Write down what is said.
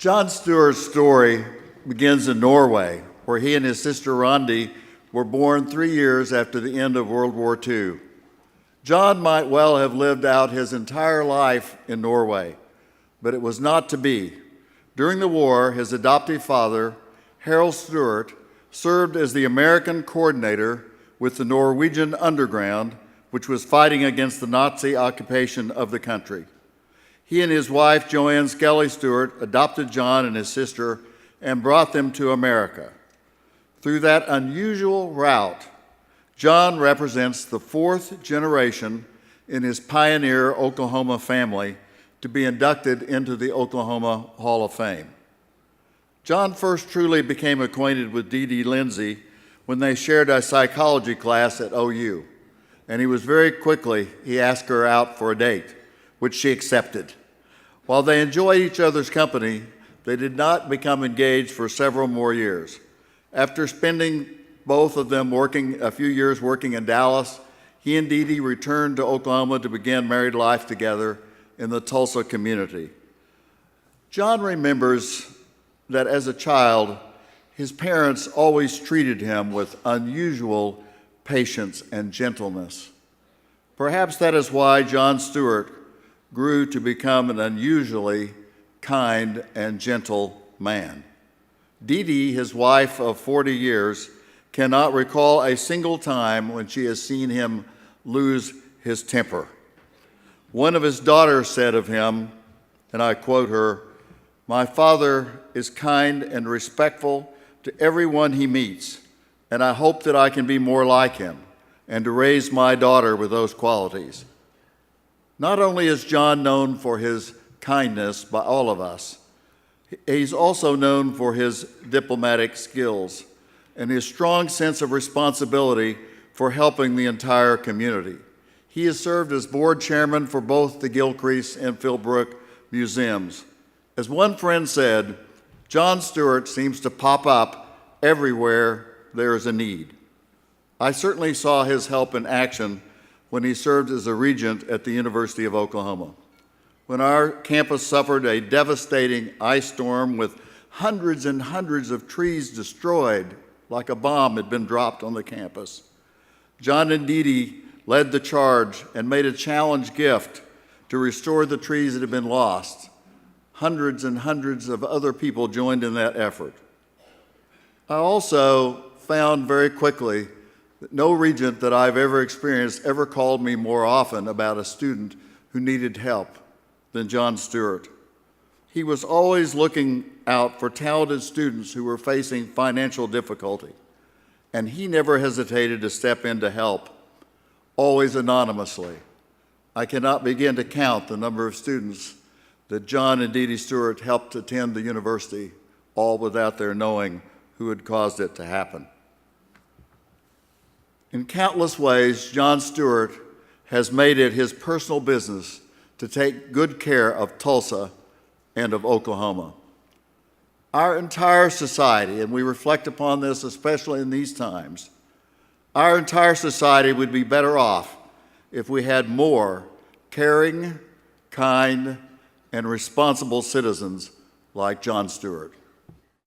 John Stuart's story begins in Norway, where he and his sister Randi were born 3 years after the end of World War II. John might well have lived out his entire life in Norway, but it was not to be. During the war, his adoptive father, Harold Stuart, served as the American coordinator with the Norwegian underground, which was fighting against the Nazi occupation of the country. He and his wife, Joanne Skelly Stuart, adopted John and his sister and brought them to America. Through that unusual route, John represents the fourth generation in his pioneer Oklahoma family to be inducted into the Oklahoma Hall of Fame. John first truly became acquainted with Dee Dee Lindsay when they shared a psychology class at OU, and he asked her out for a date, which she accepted. While they enjoyed each other's company, they did not become engaged for several more years. After spending both of them a few years working in Dallas, he and Dee Dee returned to Oklahoma to begin married life together in the Tulsa community. John remembers that as a child, his parents always treated him with unusual patience and gentleness. Perhaps that is why John Stuart grew to become an unusually kind and gentle man. Dee Dee, his wife of 40 years, cannot recall a single time when she has seen him lose his temper. One of his daughters said of him, and I quote her, "My father is kind and respectful to everyone he meets, and I hope that I can be more like him and to raise my daughter with those qualities." Not only is John known for his kindness by all of us, he's also known for his diplomatic skills and his strong sense of responsibility for helping the entire community. He has served as board chairman for both the Gilcrease and Philbrook museums. As one friend said, John Stuart seems to pop up everywhere there is a need. I certainly saw his help in action when he served as a regent at the University of Oklahoma. When our campus suffered a devastating ice storm with hundreds and hundreds of trees destroyed like a bomb had been dropped on the campus, John and Dee Dee led the charge and made a challenge gift to restore the trees that had been lost. Hundreds and hundreds of other people joined in that effort. I also found very quickly that no regent that I've ever experienced ever called me more often about a student who needed help than John Stuart. He was always looking out for talented students who were facing financial difficulty, and he never hesitated to step in to help, always anonymously. I cannot begin to count the number of students that John and Dee Dee Stuart helped attend the university, all without their knowing who had caused it to happen. In countless ways, John Stuart has made it his personal business to take good care of Tulsa and of Oklahoma. Our entire society, and we reflect upon this especially in these times, our entire society would be better off if we had more caring, kind, and responsible citizens like John Stuart.